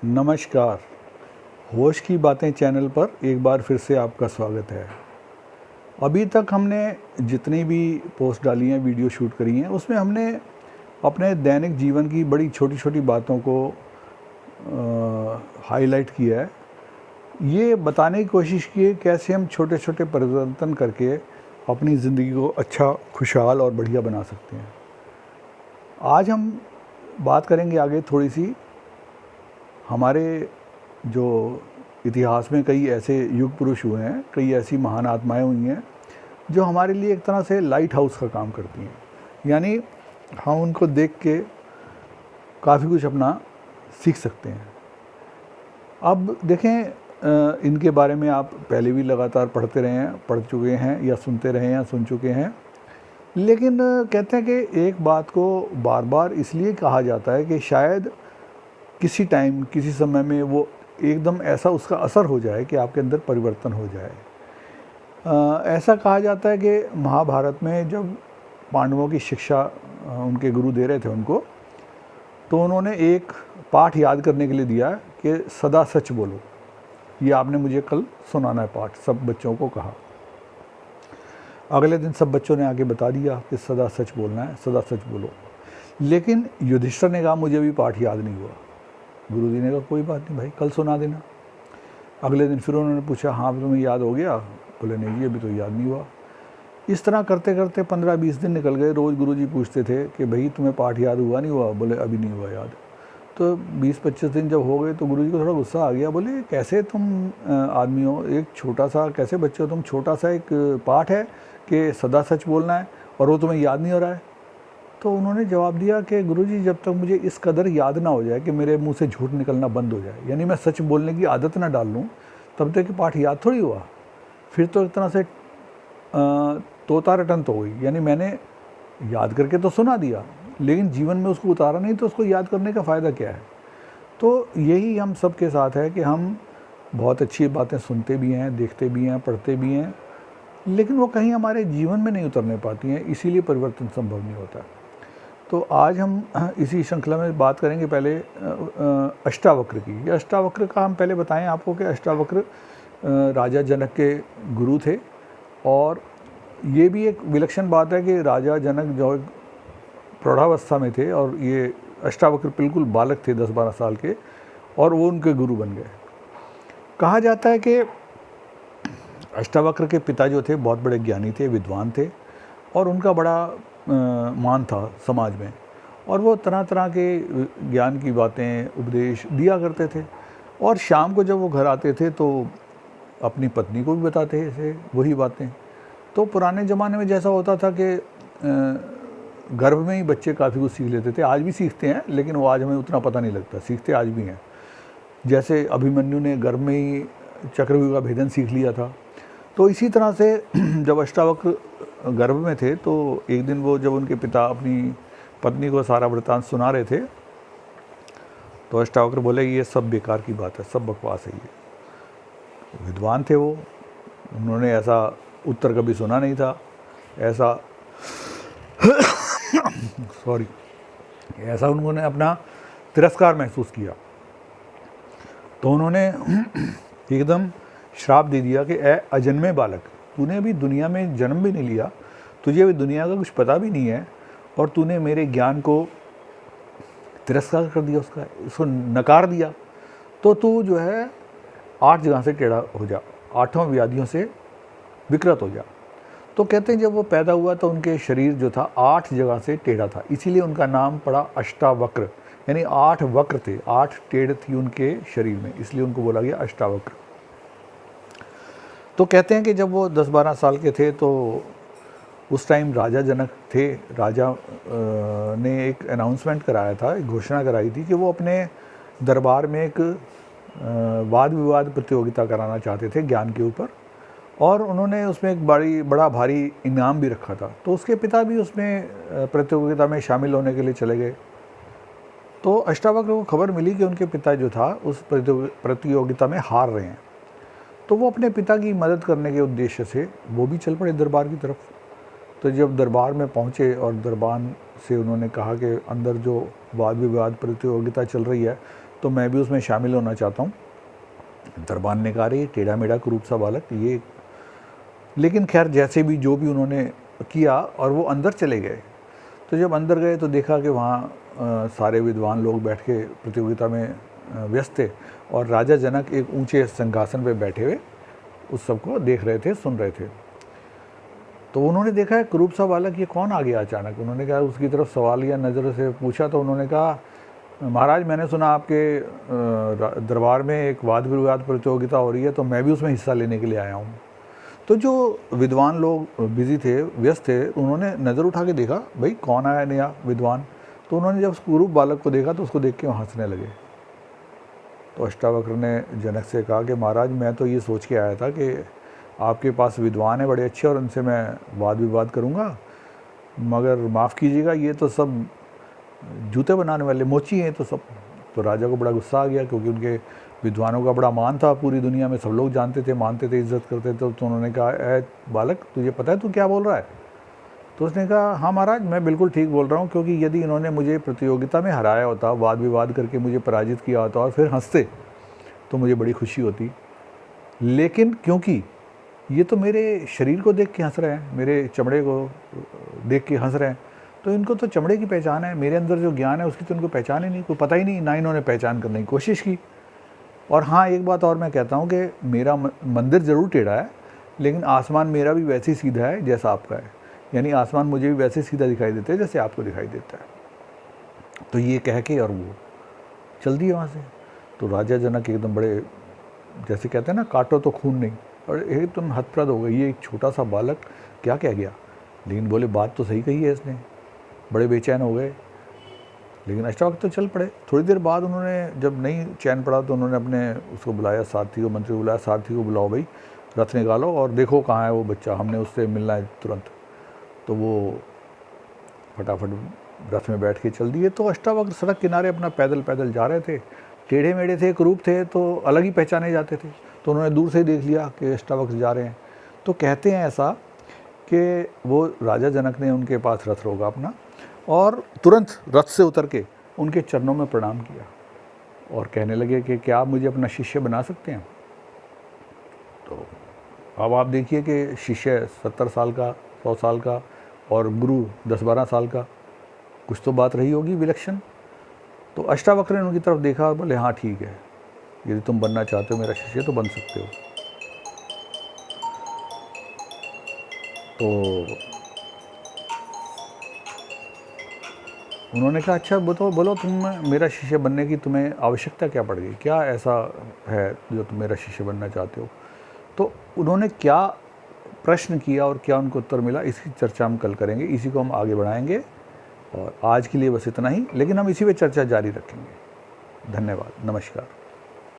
नमस्कार। होश की बातें चैनल पर एक बार फिर से आपका स्वागत है। अभी तक हमने जितनी भी पोस्ट डाली हैं, वीडियो शूट करी हैं, उसमें हमने अपने दैनिक जीवन की बड़ी छोटी छोटी बातों को हाईलाइट किया है। ये बताने की कोशिश की है कैसे हम छोटे छोटे परिवर्तन करके अपनी ज़िंदगी को अच्छा, खुशहाल और बढ़िया बना सकते हैं। आज हम बात करेंगे आगे थोड़ी सी हमारे जो इतिहास में कई ऐसे युग पुरुष हुए हैं, कई ऐसी महान आत्माएं हुई हैं जो हमारे लिए एक तरह से लाइट हाउस का काम करती हैं। यानी हम उनको देख के काफ़ी कुछ अपना सीख सकते हैं। अब देखें, इनके बारे में आप पहले भी लगातार पढ़ चुके हैं या सुनते रहे हैं, सुन चुके हैं। लेकिन कहते हैं कि एक बात को बार बार इसलिए कहा जाता है कि शायद किसी टाइम, किसी समय में वो एकदम ऐसा उसका असर हो जाए कि आपके अंदर परिवर्तन हो जाए। ऐसा कहा जाता है कि महाभारत में जब पांडवों की शिक्षा उनके गुरु दे रहे थे उनको, तो उन्होंने एक पाठ याद करने के लिए दिया कि सदा सच बोलो। ये आपने मुझे कल सुनाना है पाठ, सब बच्चों को कहा। अगले दिन सब बच्चों ने आके बता दिया कि सदा सच बोलना है, सदा सच बोलो। लेकिन युधिष्ठिर ने कहा मुझे भी पाठ याद नहीं हुआ। गुरुजी ने कहा कोई बात नहीं भाई, कल सुना देना। अगले दिन फिर उन्होंने पूछा हाँ तुम्हें याद हो गया? बोले नहीं जी, अभी तो याद नहीं हुआ। इस तरह करते करते 15-20 दिन निकल गए। रोज़ गुरुजी पूछते थे कि भाई तुम्हें पाठ याद हुआ नहीं हुआ? बोले अभी नहीं हुआ याद। तो 20-25 दिन जब हो गए तो गुरुजी को थोड़ा गुस्सा आ गया। बोले कैसे तुम आदमी हो, एक छोटा सा, कैसे बच्चे हो तुम, छोटा सा एक पाठ है कि सदा सच बोलना है और वो तुम्हें याद नहीं हो रहा है। तो उन्होंने जवाब दिया कि गुरुजी जब तक मुझे इस कदर याद ना हो जाए कि मेरे मुंह से झूठ निकलना बंद हो जाए, यानी मैं सच बोलने की आदत ना डाल लूँ, तब तक कि पाठ याद थोड़ी हुआ। फिर तो एक तरह से तोता रटन तो हुई, यानी मैंने याद करके तो सुना दिया लेकिन जीवन में उसको उतारा नहीं, तो उसको याद करने का फ़ायदा क्या है। तो यही हम सब के साथ है कि हम बहुत अच्छी बातें सुनते भी हैं, देखते भी हैं, पढ़ते भी हैं, लेकिन वो कहीं हमारे जीवन में नहीं उतरने पाती हैं, इसीलिए परिवर्तन संभव नहीं होता। तो आज हम इसी श्रृंखला में बात करेंगे पहले अष्टावक्र की। अष्टावक्र का हम पहले बताएं आपको कि अष्टावक्र राजा जनक के गुरु थे। और ये भी एक विलक्षण बात है कि राजा जनक जो प्रौढ़ावस्था में थे और ये अष्टावक्र बिल्कुल बालक थे, 10-12 साल के, और वो उनके गुरु बन गए। कहा जाता है कि अष्टावक्र के पिता जो थे बहुत बड़े ज्ञानी थे, विद्वान थे, और उनका बड़ा मान था समाज में, और वो तरह तरह के ज्ञान की बातें, उपदेश दिया करते थे। और शाम को जब वो घर आते थे तो अपनी पत्नी को भी बताते थे वही बातें। तो पुराने ज़माने में जैसा होता था कि गर्भ में ही बच्चे काफ़ी कुछ सीख लेते थे। आज भी सीखते हैं, लेकिन वो आज हमें उतना पता नहीं लगता, सीखते आज भी हैं। जैसे अभिमन्यु ने गर्भ में ही चक्रव्यूह का भेदन सीख लिया था। तो इसी तरह से जब अष्टावक्र गर्भ में थे तो एक दिन वो जब उनके पिता अपनी पत्नी को सारा वृत्तांत सुना रहे थे, तो अष्टावक्र बोले ये सब बेकार की बात है, सब बकवास है। ये विद्वान थे वो, उन्होंने ऐसा उत्तर कभी सुना नहीं था, ऐसा सॉरी ऐसा उन्होंने अपना तिरस्कार महसूस किया। तो उन्होंने एकदम श्राप दे दिया कि ए अजन्मे बालक, तूने अभी दुनिया में जन्म भी नहीं लिया, तुझे अभी दुनिया का कुछ पता भी नहीं है, और तूने मेरे ज्ञान को तिरस्कार कर दिया, उसको नकार दिया, तो तू जो है 8 जगह से टेढ़ा हो जा, 8 व्याधियों से विकृत हो जा। तो कहते हैं जब वो पैदा हुआ तो उनके शरीर जो था 8 जगह से टेढ़ा था, इसीलिए उनका नाम पड़ा अष्टावक्र, यानी 8 वक्र थे, 8 टेढ़ थी उनके शरीर में, इसलिए उनको बोला गया अष्टावक्र। तो कहते हैं कि जब वो 10-12 साल के थे तो उस टाइम राजा जनक थे। राजा ने एक अनाउंसमेंट कराया था, एक घोषणा कराई थी कि वो अपने दरबार में एक वाद विवाद प्रतियोगिता कराना चाहते थे ज्ञान के ऊपर, और उन्होंने उसमें एक बड़ा भारी इनाम भी रखा था। तो उसके पिता भी उसमें प्रतियोगिता में शामिल होने के लिए चले गए। तो अष्टावक्र को खबर मिली कि उनके पिता जो था उस प्रतियोगिता में हार रहे हैं। तो वो अपने पिता की मदद करने के उद्देश्य से वो भी चल पड़े दरबार की तरफ। तो जब दरबार में पहुँचे और दरबार से उन्होंने कहा कि अंदर जो वाद विवाद प्रतियोगिता चल रही है, तो मैं भी उसमें शामिल होना चाहता हूँ। दरबान ने कहा, अरे टेढ़ा मेढ़ा कुरूप सा बालक ये, लेकिन खैर जैसे भी जो भी उन्होंने किया और वो अंदर चले गए। तो जब अंदर गए तो देखा कि वहाँ सारे विद्वान लोग बैठ के प्रतियोगिता में व्यस्त थे और राजा जनक एक ऊंचे सिंहासन पे बैठे हुए उस सबको देख रहे थे, सुन रहे थे। तो उन्होंने देखा है कुरूप सा बालक, ये कौन आ गया अचानक। उन्होंने कहा, उसकी तरफ सवालिया नज़र से पूछा तो उन्होंने कहा, महाराज मैंने सुना आपके दरबार में एक वाद विवाद प्रतियोगिता हो रही है, तो मैं भी उसमें हिस्सा लेने के लिए आया हूँ। तो जो विद्वान लोग बिजी थे, व्यस्त थे, उन्होंने नज़र उठा के देखा, भाई कौन आया नया विद्वान। तो उन्होंने जब उस कुरूप बालक को देखा तो उसको देख के वो हंसने लगे। तो अष्टावक्र ने जनक से कहा कि महाराज मैं तो ये सोच के आया था कि आपके पास विद्वान है बड़े अच्छे और उनसे मैं वाद विवाद करूँगा, मगर माफ़ कीजिएगा ये तो सब जूते बनाने वाले मोची हैं तो सब। तो राजा को बड़ा गुस्सा आ गया, क्योंकि उनके विद्वानों का बड़ा मान था, पूरी दुनिया में सब लोग जानते थे, मानते थे, इज्जत करते थे। तो उन्होंने कहा, ए बालक तुझे पता है तू क्या बोल रहा है? तो उसने कहा, हाँ महाराज मैं बिल्कुल ठीक बोल रहा हूँ, क्योंकि यदि इन्होंने मुझे प्रतियोगिता में हराया होता, वाद विवाद करके मुझे पराजित किया होता और फिर हंसते तो मुझे बड़ी खुशी होती। लेकिन क्योंकि ये तो मेरे शरीर को देख के हंस रहे हैं, मेरे चमड़े को देख के हंस रहे हैं, तो इनको तो चमड़े की पहचान है, मेरे अंदर जो ज्ञान है उसकी तो इनको पहचान ही नहीं, कोई पता ही नहीं, ना इन्होंने पहचान करने की कोशिश की। और हाँ एक बात और मैं कहता हूँ कि मेरा मंदिर ज़रूर टेढ़ा है, लेकिन आसमान मेरा भी वैसे ही सीधा है जैसा आपका है, यानी आसमान मुझे भी वैसे सीधा दिखाई देता है जैसे आपको दिखाई देता है। तो ये कह के और वो चल दिए वहाँ से। तो राजा जनक एकदम बड़े, जैसे कहते हैं ना, काटो तो खून नहीं, और एकदम हतप्रद हो गई, ये एक छोटा सा बालक क्या कह गया। लेकिन बोले बात तो सही कही है इसने, बड़े बेचैन हो गए। लेकिन अष्टावक्र तो चल पड़े। थोड़ी देर बाद उन्होंने जब नहीं चैन पड़ा तो उन्होंने अपने उसको बुलाया, सारथी को, मंत्री को बुलाया, सारथी को बुलाओ भाई, रथ निकालो और देखो कहाँ है वो बच्चा, हमने उससे मिलना है तुरंत। तो वो फटाफट रथ में बैठ के चल दिए। तो अष्टावक्र सड़क किनारे अपना पैदल पैदल जा रहे थे, टेढ़े मेढ़े थे, कुरूप थे, तो अलग ही पहचाने जाते थे। तो उन्होंने दूर से ही देख लिया कि अष्टावक्र जा रहे हैं। तो कहते हैं ऐसा कि वो राजा जनक ने उनके पास रथ रोका अपना और तुरंत रथ से उतर के उनके चरणों में प्रणाम किया और कहने लगे कि क्या आप मुझे अपना शिष्य बना सकते हैं। तो अब आप देखिए कि शिष्य 70 साल का, 100 साल का और गुरु 10-12 साल का, कुछ तो बात रही होगी विलक्षण। तो अष्टावक्र ने उनकी तरफ देखा और बोले, हाँ ठीक है, यदि तुम बनना चाहते हो मेरा शिष्य तो बन सकते हो। तो उन्होंने कहा, अच्छा बोलो तुम मेरा शिष्य बनने की तुम्हें आवश्यकता क्या पड़ गई, क्या ऐसा है जो तुम मेरा शिष्य बनना चाहते हो। तो उन्होंने क्या प्रश्न किया और क्या उनको उत्तर मिला, इसकी चर्चा हम कल करेंगे, इसी को हम आगे बढ़ाएंगे। और आज के लिए बस इतना ही, लेकिन हम इसी पे चर्चा जारी रखेंगे। धन्यवाद, नमस्कार।